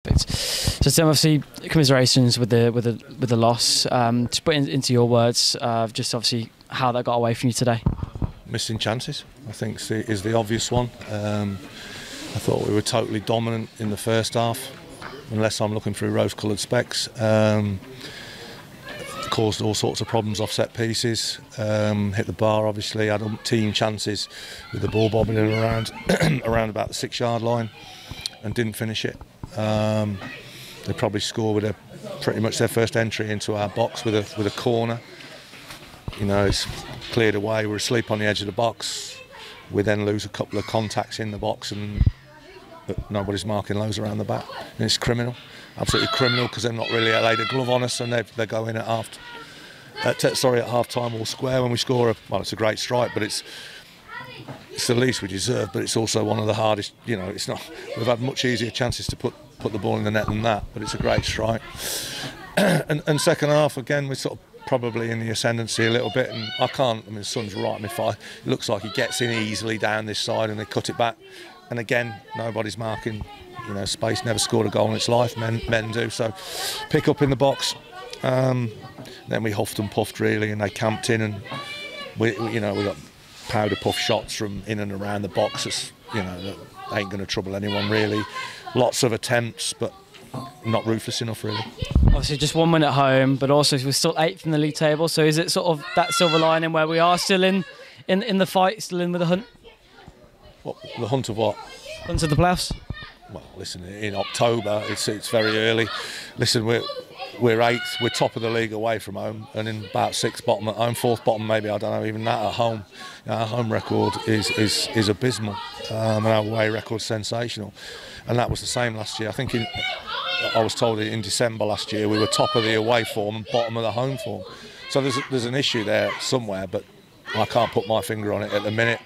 Perfect. So Tim, obviously commiserations with the loss. To put into your words, just obviously how that got away from you today. Missing chances, I think, is the obvious one. I thought we were totally dominant in the first half, unless I'm looking through rose-coloured specs. Caused all sorts of problems off set pieces, hit the bar obviously, had team chances with the ball bobbing around around about the 6-yard line and didn't finish it. They probably scored with pretty much their first entry into our box with a corner. You know, it's cleared away, we're asleep on the edge of the box. We then lose a couple of contacts in the box and nobody's marking loads around the back. And it's criminal, absolutely criminal, because they've not really laid a glove on us and they go in at half time all square when we score. Well, it's a great strike, but it's the least we deserve, but it's also one of the hardest. You know, it's not. We've had much easier chances to put the ball in the net than that, but it's a great strike. and second half again, we're sort of probably in the ascendancy a little bit, and I mean, the sun's right in my face. It looks like he gets in easily down this side, and they cut it back. And again, nobody's marking. You know, Space never scored a goal in its life. Men do. So pick up in the box. Then we huffed and puffed really, and they camped in, and we got powder puff shots from in and around the box. You know, that ain't going to trouble anyone really. Lots of attempts, but not ruthless enough really. Obviously just 1 win at home, but also we're still 8th in the league table. So is it sort of that silver lining where we are still in the fight, still in with the hunt? What, the hunt of what? Hunt of the playoffs. Well, listen, in October it's very early. Listen, we're 8th, we're top of the league away from home, and in about 6th bottom at home, 4th bottom maybe, I don't know, even that at home. Our home record is abysmal, and our away record's sensational, and that was the same last year. I think I was told in December last year we were top of the away form and bottom of the home form. So there's an issue there somewhere, but I can't put my finger on it at the minute.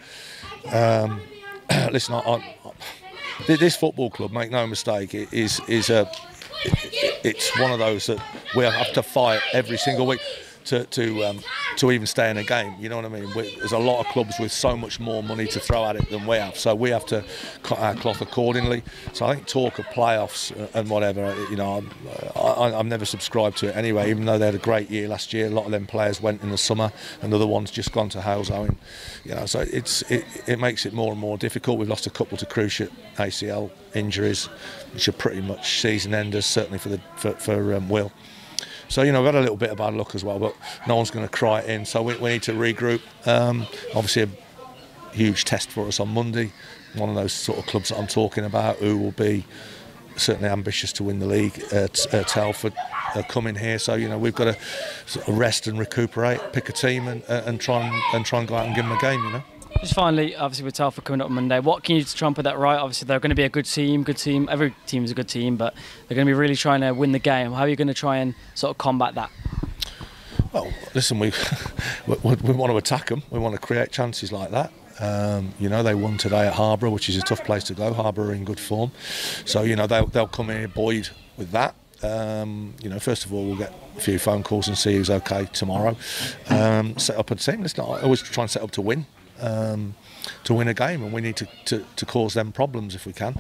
Listen, this football club, make no mistake, it's one of those that we have to fight every single week to even stay in a game. You know what I mean? There's a lot of clubs with so much more money to throw at it than we have, so we have to cut our cloth accordingly. So I think talk of playoffs and whatever, you know, I've never subscribed to it anyway. Even though they had a great year last year, a lot of them players went in the summer, and other ones just gone to hell's Owen. You know, so it makes it more and more difficult. We've lost a couple to cruciate ACL injuries, which are pretty much season enders, certainly for Will. So, you know, we've had a little bit of bad luck as well, but no one's going to cry it in. So we need to regroup. Obviously, a huge test for us on Monday. One of those sort of clubs that I'm talking about, who will be certainly ambitious to win the league at Telford, coming here. So, you know, we've got to sort of rest and recuperate, pick a team, and try and go out and give them a game. You know. Just finally, obviously with Telford coming up on Monday, what can you do to try and put that right? Obviously they're going to be a good team. Every team is a good team, but they're going to be really trying to win the game. How are you going to try and sort of combat that? Well, listen, we want to attack them. We want to create chances like that. You know, they won today at Harborough, which is a tough place to go. Harborough are in good form, so you know they'll come in buoyed with that. You know, first of all, we'll get a few phone calls and see who's okay tomorrow. Set up a team. Let's not always try and set up to win a game, and we need to cause them problems if we can.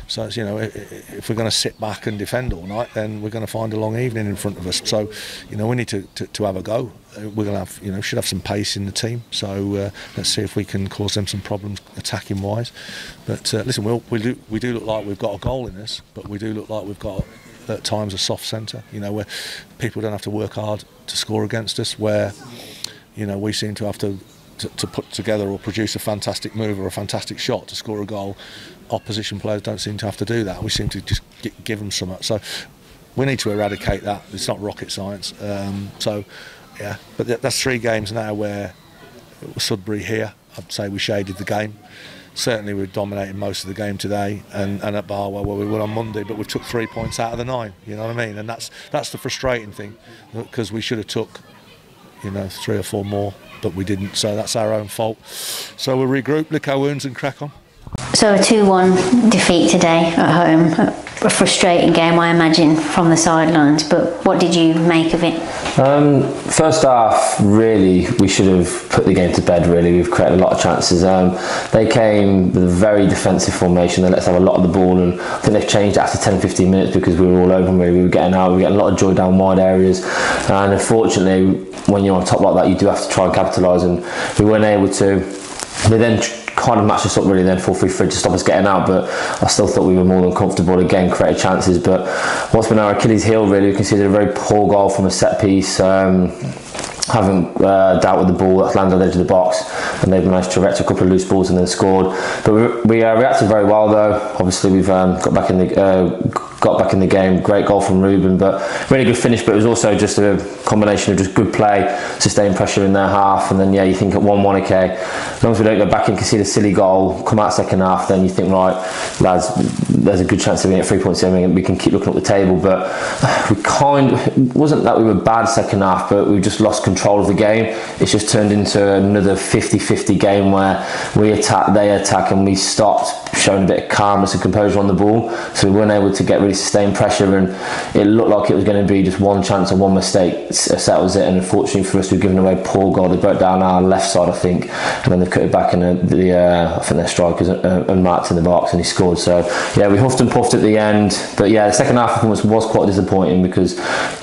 So it's, you know, if we're going to sit back and defend all night, then we're going to find a long evening in front of us. So, you know, we need to have a go. We're going to have, you know, should have some pace in the team. So let's see if we can cause them some problems attacking wise. But listen, we do look like we've got a goal in us, but we do look like we've got at times a soft centre. You know, where people don't have to work hard to score against us. Where, you know, we seem to have to put together or produce a fantastic move or a fantastic shot to score a goal. Opposition players don't seem to have to do that. We seem to just give them something. So we need to eradicate that. It's not rocket science. So yeah, but that's 3 games now where Sudbury here, I'd say we shaded the game. Certainly we've dominated most of the game today, and at Barwell where we were on Monday, but we took 3 points out of the 9. You know what I mean? And that's the frustrating thing, because we should have took, you know, 3 or 4 more, but we didn't, so that's our own fault. So we'll regroup, lick our wounds and crack on. So a 2-1 defeat today at home. a frustrating game, I imagine, from the sidelines, but what did you make of it? First half, really, we should have put the game to bed, really. We've created a lot of chances. They came with a very defensive formation. They let us have a lot of the ball, and I think they've changed after 10-15 minutes because we were all over them, really. We were getting out, we were getting a lot of joy down wide areas, and unfortunately, when you're on top like that, you do have to try and capitalise, and we weren't able to. They then kind of matched us up, really, then 4-3-3 to stop us getting out, but I still thought we were more than comfortable. Again, created chances, but what's been our Achilles heel, really, we conceded a very poor goal from a set piece. Haven't dealt with the ball that's landed on the edge of the box, and they've managed to erect a couple of loose balls and then scored. But we reacted very well, though. Obviously, we've got back in the game. Great goal from Ruben, but really good finish. But it was also just a combination of just good play, sustained pressure in their half, and then you think at 1-1, okay, as long as we don't go back and concede a silly goal, come out second half, then you think, right, lads, there's a good chance of being at 3 points here, and we can keep looking up the table. But it wasn't that we were bad second half, but we just lost control of the game. It's just turned into another 50-50 game where we attack, they attack, and we stopped showing a bit of calmness and composure on the ball, so we weren't able to get really sustained pressure, and it looked like it was going to be just one chance and one mistake settles it. And unfortunately for us, we've given away a poor goal. They broke down our left side, I think, and then they've cut it back, and I think their strikers and marked in the box, and he scored. So yeah, we huffed and puffed at the end, but yeah, the second half performance was quite disappointing, because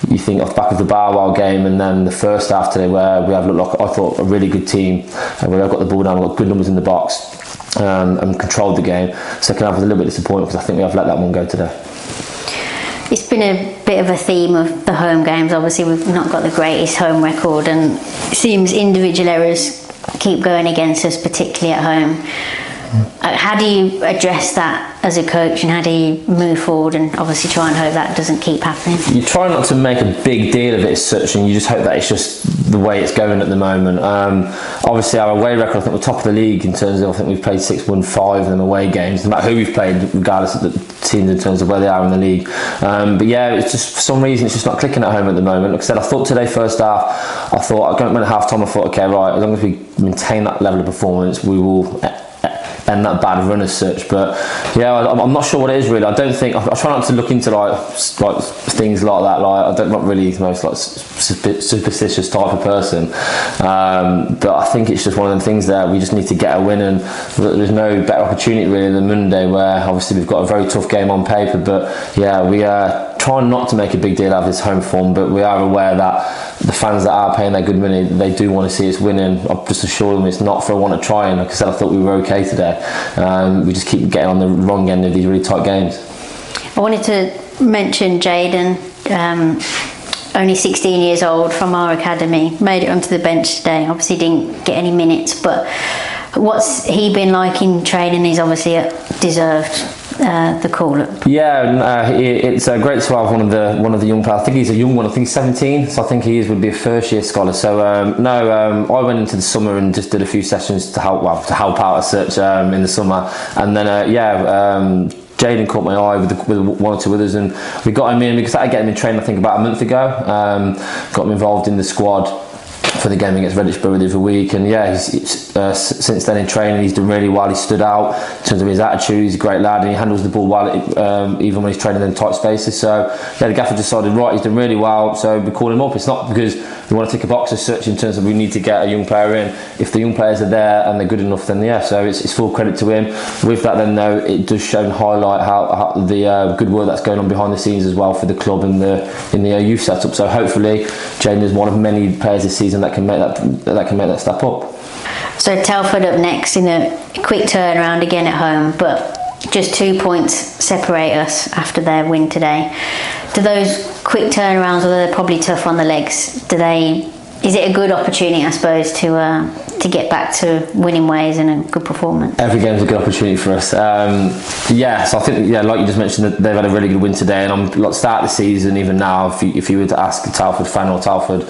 you think off the back of the Barwell game, and then the first half today, where we have looked like, I thought, a really good team, and where I've got the ball down, we've got good numbers in the box, and controlled the game. Second half was a little bit disappointing, because I think we have let that one go today. It's been a bit of a theme of the home games. Obviously, we've not got the greatest home record, and it seems individual errors keep going against us, particularly at home. How do you address that as a coach, and how do you move forward and obviously try and hope that doesn't keep happening? You try not to make a big deal of it as such, and you just hope that it's just the way it's going at the moment. Obviously, our away record, I think we're top of the league in terms of, I think we've played 6-1-5 in them away games, no matter who we've played, regardless of the teams in terms of where they are in the league. But yeah, it's just, for some reason, it's just not clicking at home at the moment. Like I said, I thought today, first half, I went at half time, I thought, okay, right, as long as we maintain that level of performance, we will end that bad run as such. But yeah, I'm not sure what it is, really. I don't think, I try not to look into like things like that. Like, I'm not really the most like superstitious type of person, but I think it's just one of them things that we just need to get a win, and there's no better opportunity really than Monday, where obviously we've got a very tough game on paper. But yeah, we are trying not to make a big deal out of this home form, but we are aware that the fans that are paying their good money, they do want to see us winning. I've just assured them it's not for a want to try, and like I said, I thought we were okay today. We just keep getting on the wrong end of these really tight games. I wanted to mention Jaden, only 16 years old, from our academy, made it onto the bench today. Obviously didn't get any minutes, but what's he been like in training? He's obviously deserved the call-up. Yeah, it's great to have one of the young players. I think he's a young one. I think he's 17, so I think would be a first-year scholar. So I went into the summer and just did a few sessions to help out as such in the summer, and then Jaden caught my eye with one or two others, and we got him in. We started getting him in training, I think, about a month ago. Got him involved in the squad for the game against Redditchborough the other week, and yeah, since then in training he's done really well. He stood out in terms of his attitude. He's a great lad, and he handles the ball well, even when he's training in tight spaces. So yeah, the gaffer decided, right, he's done really well, so we call him up. It's not because we want to tick a box as such in terms of we need to get a young player in. If the young players are there and they're good enough, then yeah, so it's full credit to him. With that then, though, it does show and highlight how the good work that's going on behind the scenes as well for the club in the youth setup. So hopefully Jaden is one of many players this season that can make that step up. So Telford up next in a quick turnaround again at home, but just 2 points separate us after their win today. Do those quick turnarounds, although they're probably tough on the legs, is it a good opportunity, I suppose, to get back to winning ways and a good performance? Every game is a good opportunity for us. Yeah, so I think, yeah, like you just mentioned, that they've had a really good win today, and I'm start of the season, even now, if you were to ask a Telford fan or Telford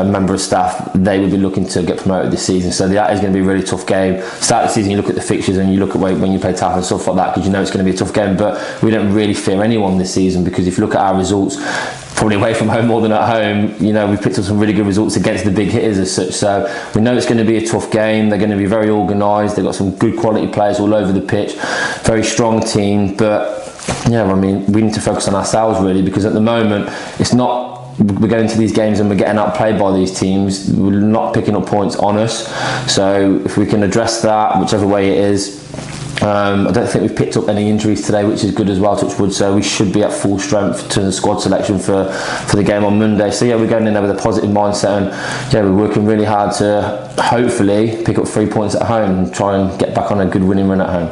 member of staff, they would be looking to get promoted this season. So that is going to be a really tough game. Start of the season, you look at the fixtures and you look at when you play Telford and stuff like that, because you know it's going to be a tough game. But we don't really fear anyone this season, because if you look at our results, probably away from home more than at home, you know, we've picked up some really good results against the big hitters as such. So we know it's going to be a tough game. They're going to be very organised. They've got some good quality players all over the pitch. Very strong team, but Yeah, I mean, we need to focus on ourselves really, because at the moment it's not. We're going to these games and we're getting outplayed by these teams. We're not picking up points on us. So if we can address that, whichever way it is. I don't think we've picked up any injuries today, which is good as well, touch wood. So we should be at full strength to the squad selection for the game on Monday. So yeah, we're going in there with a positive mindset, and yeah, we're working really hard to hopefully pick up 3 points at home and try and get back on a good winning run at home.